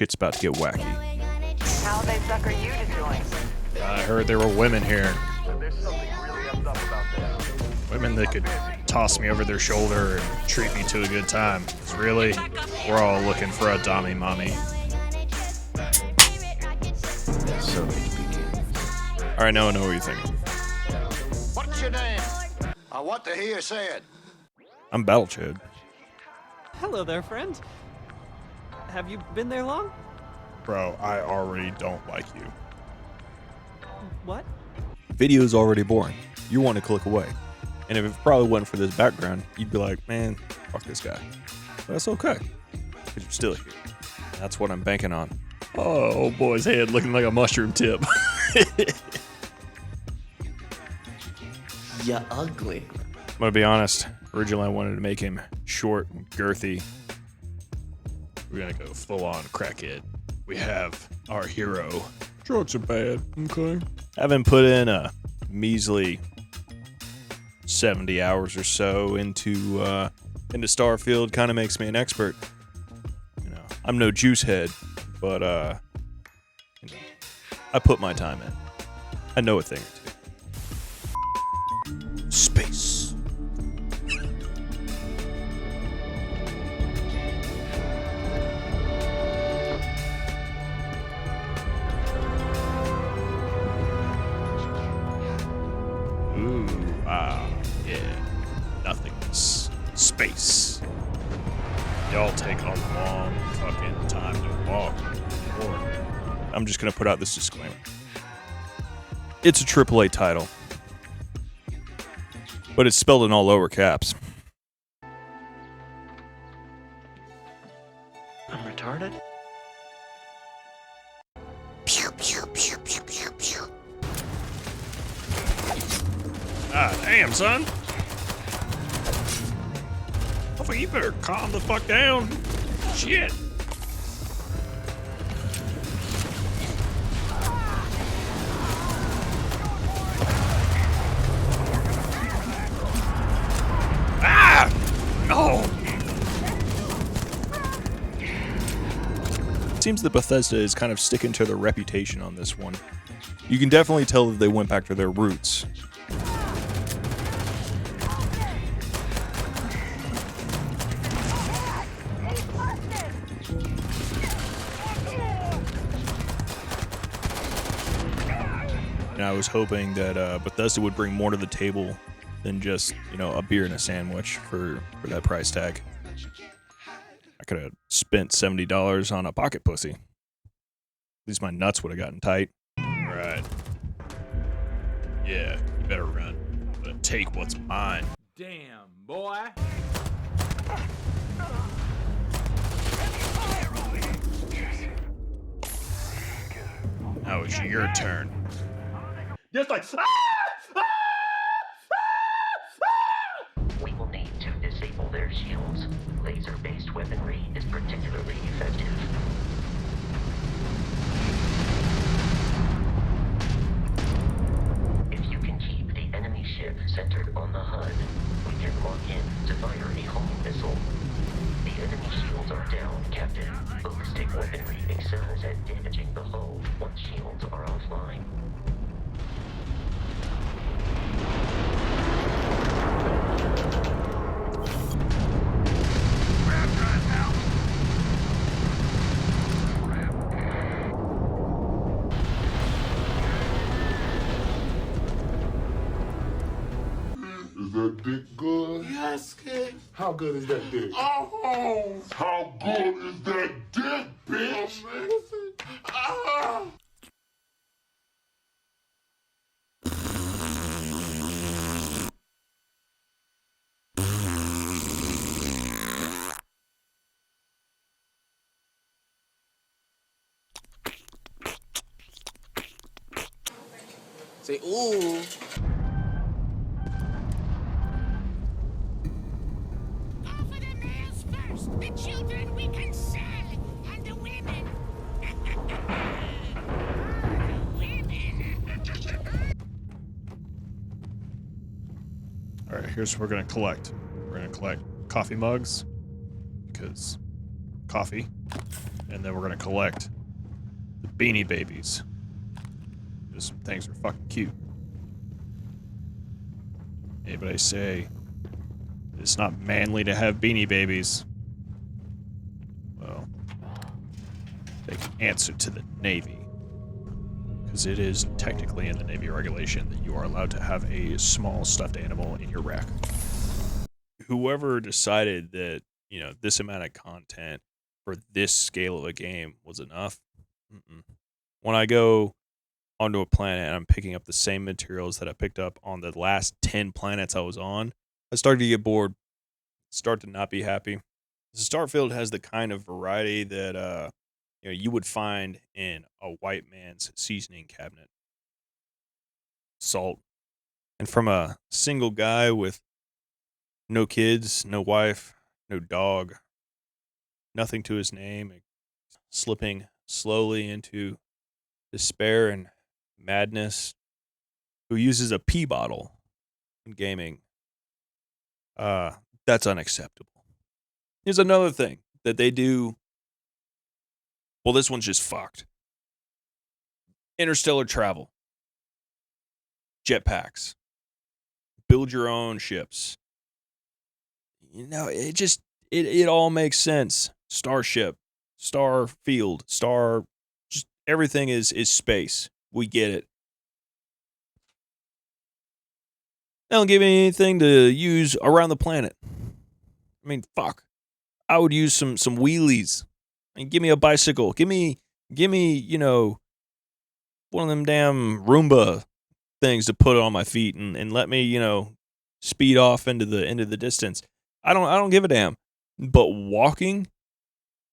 shit's about to get wacky. How they sucker you to join? I heard there were women here. There's something really effed up about this. Women that could toss me over their shoulder and treat me to a good time. 'Cause really, we're all looking for a dommy mommy. So it begins. Alright, now I know what you're thinking. What's your name? I want to hear you say it. I'm Battle Chode. Hello there, friend. Have you been there long? Bro, I already don't like you. What? Video's already boring. You're one to click away. And if it probably wasn't for this background, you'd be like, man, fuck this guy. But that's okay, because you're still here. That's what I'm banking on. Oh, old boy's head looking like a mushroom tip. Ya ugly. I'm gonna be honest. Originally, I wanted to make him short and girthy. We're gonna go full on crackhead. We have our hero. Shorts are bad, okay? Having put in a measly 70 hours or so into Starfield kind of makes me an expert. You know, I'm no juice head, but you know, I put my time in. I know a thing or two. Space. Ooh, yeah. Nothing's space. Y'all take a long fucking time to walk. Lord. I'm just gonna put out this disclaimer. It's a AAA title, but it's spelled in all lower caps. I'm retarded? Pew, pew, pew, pew, pew, pew. Ah, damn, son. I think you better calm the fuck down. Shit. Ah! No! It seems that Bethesda is kind of sticking to their reputation on this one. You can definitely tell that they went back to their roots. And I was hoping that Bethesda would bring more to the table than just, you know, a beer and a sandwich for that price tag. I could have spent $70 on a pocket pussy. At least my nuts would have gotten tight. Right. Yeah, you better run. I'm gonna take what's mine. Damn, boy. Now it's your turn. Just like, We will need to disable their shields. Laser-based weaponry is particularly effective. If you can keep the enemy ship centered on the HUD, we can lock in to fire a homing missile. The enemy shields are down, Captain. Ballistic weaponry excels at damaging the hull once shields are offline. Is that dick good? yes, kid. How good is that dick? Oh! How good is that dick, bitch? Ah! Say, ooh. Offer the males first, the children we can sell, and the women. All right, here's what we're gonna collect. We're gonna collect coffee mugs, because coffee. And then we're gonna collect the Beanie Babies. Those things are fucking cute. Anybody say it's not manly to have Beanie Babies? Well, they can answer to the Navy. Because it is technically in the Navy regulation that you are allowed to have a small stuffed animal in your rack. Whoever decided that, you know, this amount of content for this scale of a game was enough. When I go onto a planet and I'm picking up the same materials that I picked up on the last 10 planets I was on, I start to get bored, start to not be happy. Starfield has the kind of variety that you know, you would find in a white man's seasoning cabinet. Salt. And from a single guy with no kids, no wife, no dog, nothing to his name, slipping slowly into despair and madness, who uses a pee bottle in gaming. That's unacceptable. Here's another thing that they do. Well, this one's just fucked. Interstellar travel. Jetpacks. Build your own ships. You know, it all makes sense. Starship, Starfield, just everything is space. We get it. They don't give me anything to use around the planet. I mean, fuck. I would use some wheelies. I mean, give me a bicycle. Give me, you know, one of them damn Roomba things to put on my feet and let me, you know, speed off into the distance. I don't give a damn. But walking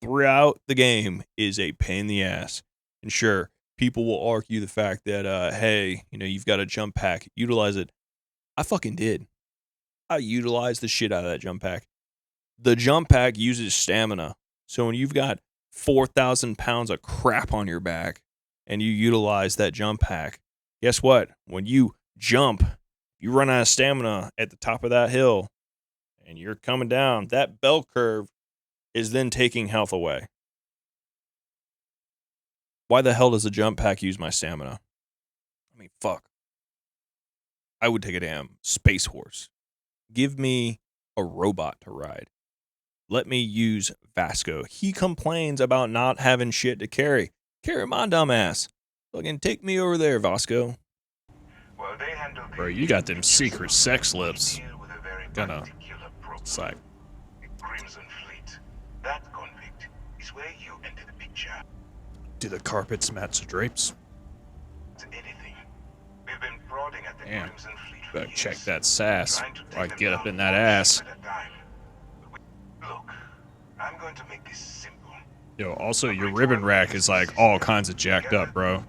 throughout the game is a pain in the ass. And sure, people will argue the fact that hey, you know, you've got a jump pack, utilize it. I fucking did. I utilized the shit out of that jump pack. The jump pack uses stamina. So when you've got 4,000 pounds of crap on your back and you utilize that jump pack, guess what? When you jump, you run out of stamina at the top of that hill and you're coming down. That bell curve is then taking health away. Why the hell does a jump pack use my stamina? I mean, fuck. I would take a damn space horse. Give me a robot to ride. Let me use Vasco. He complains about not having shit to carry. Carry my dumb ass. Fucking take me over there, Vasco. Well, they handle Bro, you got them secret sex lips. Gonna like Crimson Fleet. That convict is where you enter the picture. Do the carpets match the drapes? Anything. We've been prodding at the Damn. Crimson Fleet for Better years, check that sass trying to before I take get them up in down that one ass. ship at a time. Look, I'm going to make this simple. Yo, also your ribbon rack is like all kinds of jacked up, bro.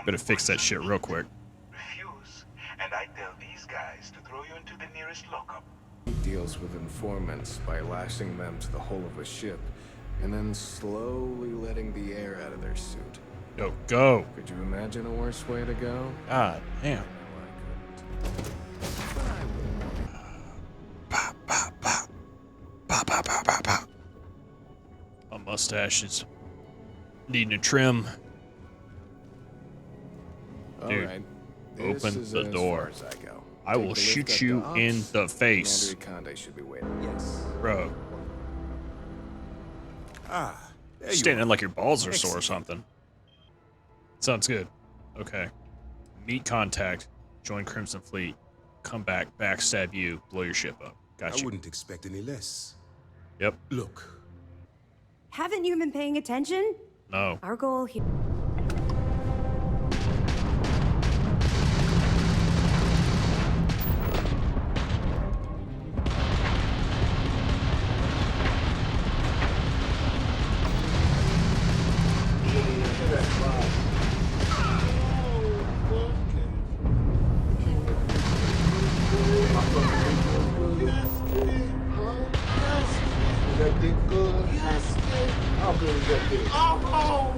Better fix that shit real quick. Refuse, and I tell these guys to throw you into the nearest lockup. He deals with informants by lashing them to the hull of a ship and then slowly letting the air out of their suit. Yo, go. Could you imagine a worse way to go? God damn. No, I couldn't. But I will. Pop, pop, pop. Pop, pop, pop, pop, pop. My mustache is needing a trim. All Dude, right. open This is the as door. far as I go. I Take will the shoot lift up you to in ops. the face. Commander Ikonde should be waiting. Yes. Bro, Ah, there standing like your balls are sore or something. Sounds good. Okay. Meet contact. Join Crimson Fleet. Come back, backstab you, blow your ship up. Got I you. wouldn't expect any less. Yep. Look, Haven't you been paying attention? No. Our goal here.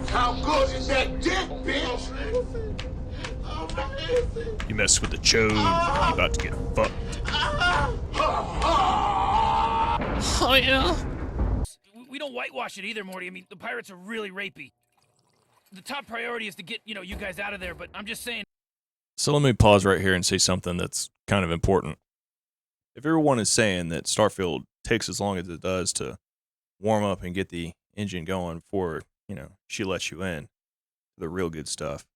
how good is that dick, bitch? You mess with the choade, you about to get fucked. Oh yeah. don't whitewash it either, Morty. I mean, the pirates are really rapey. The top priority is to get, you guys out of there, but I'm just saying. So let me pause right here and say something that's kind of important. If everyone is saying that Starfield takes as long as it does to warm up and get the engine going before, she lets you in, the real good stuff,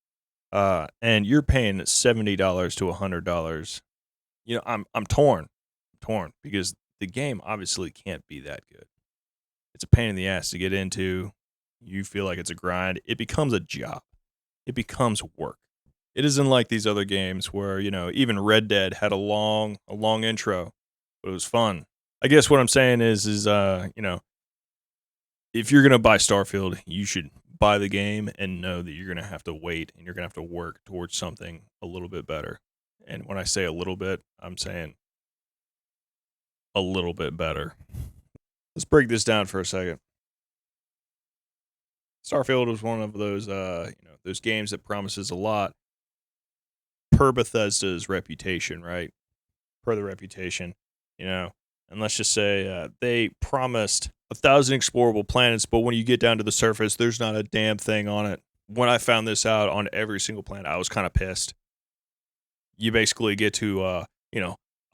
and you're paying $70 to $100, I'm torn because the game obviously can't be that good. It's a pain in the ass to get into. You feel like it's a grind. It becomes a job. It becomes work. It isn't like these other games where, even Red Dead had a long intro, but it was fun. I guess what I'm saying is if you're going to buy Starfield, you should buy the game and know that you're going to have to wait and you're going to have to work towards something a little bit better. And when I say a little bit, I'm saying a little bit better. Let's break this down for a second. Starfield was one of those, those games that promises a lot per Bethesda's reputation, right? Per the reputation, and let's just say they promised 1,000 explorable planets, but when you get down to the surface, there's not a damn thing on it. When I found this out on every single planet, I was kind of pissed. You basically get to, a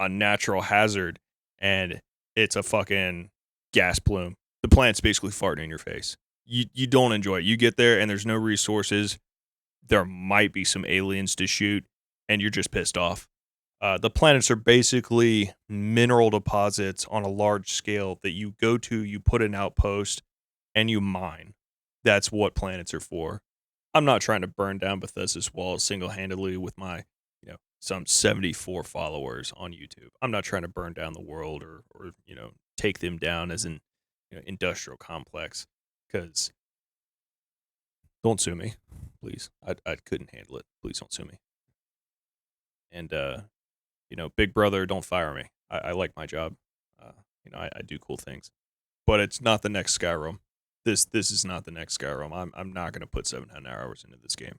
natural hazard, and it's a fucking gas plume. The planet's basically farting in your face. You don't enjoy it. You get there, and there's no resources. There might be some aliens to shoot, and you're just pissed off. The planets are basically mineral deposits on a large scale that you go to, you put an outpost, and you mine. That's what planets are for. I'm not trying to burn down Bethesda's walls single-handedly with my, some 74 followers on YouTube. I'm not trying to burn down the world or take them down as an industrial complex, because don't sue me, please. I couldn't handle it. Please don't sue me. And, Big Brother, don't fire me. I like my job. I do cool things. But it's not the next Skyrim. This is not the next Skyrim. I'm not going to put 700 hours into this game.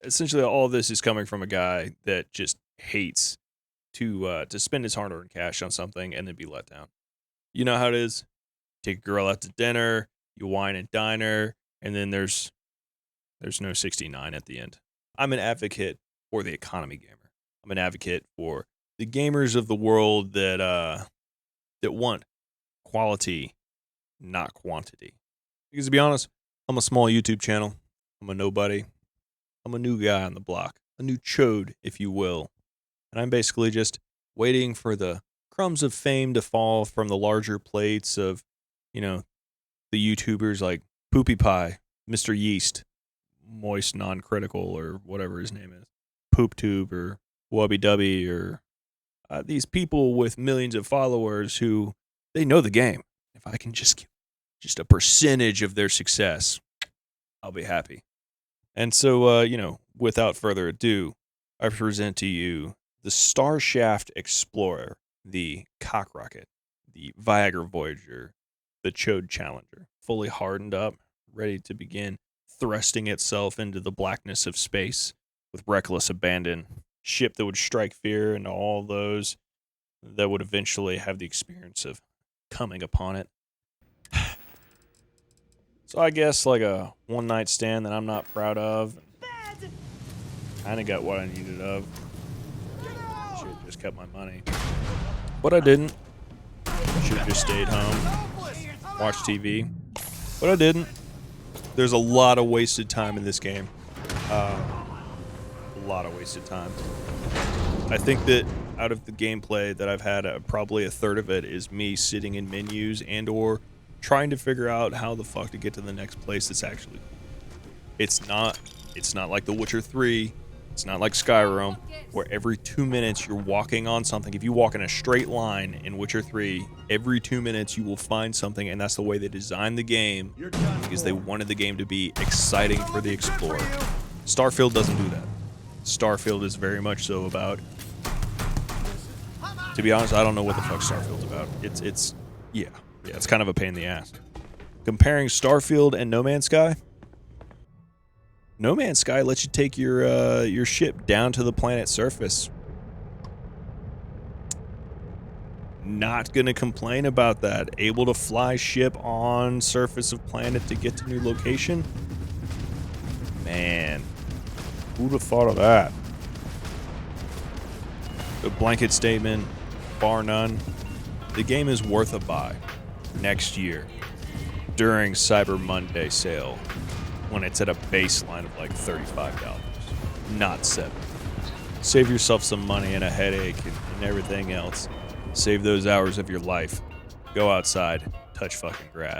Essentially, all of this is coming from a guy that just hates to spend his hard-earned cash on something and then be let down. You know how it is? Take a girl out to dinner, you wine and dine her, and then there's no 69 at the end. I'm an advocate for the economy gamer. I'm an advocate for the gamers of the world that want quality, not quantity. Because to be honest, I'm a small YouTube channel. I'm a nobody. I'm a new guy on the block, a new choade, if you will. And I'm basically just waiting for the crumbs of fame to fall from the larger plates of, the YouTubers like Poopy Pie, Mr. Yeast, Moist Non-Critical, or whatever his name is, PoopTube, or Wubby Dubby, or these people with millions of followers who, they know the game. If I can just get just a percentage of their success, I'll be happy. And so, without further ado, I present to you the Starshaft Explorer, the Cock Rocket, the Viagra Voyager, the Choade Challenger, fully hardened up, ready to begin thrusting itself into the blackness of space with reckless abandon. Ship that would strike fear into all those that would eventually have the experience of coming upon it. So I guess like a one-night stand that I'm not proud of. Kind of got what I needed of. Should have just kept my money. But I didn't. Should have just stayed home, watched TV. But I didn't. There's a lot of wasted time in this game. A lot of wasted time. I think that out of the gameplay that I've had, probably a third of it is me sitting in menus and or trying to figure out how the fuck to get to the next place that's actually cool. It's not like The Witcher 3. It's not like Skyrim, where every 2 minutes you're walking on something. If you walk in a straight line in Witcher 3, every 2 minutes you will find something, and that's the way they designed the game, because they wanted the game to be exciting for the explorer. Starfield doesn't do that. Starfield is very much so about, to be honest, I don't know what the fuck Starfield's about. It's kind of a pain in the ass. Comparing Starfield and No Man's Sky, No Man's Sky lets you take your ship down to the planet's surface. Not gonna complain about that. Able to fly ship on surface of planet to get to new location. Man, who'd have thought of that? A blanket statement, bar none. The game is worth a buy next year during Cyber Monday sale when it's at a baseline of like $35, not $7. Save yourself some money and a headache and everything else. Save those hours of your life. Go outside, touch fucking grass.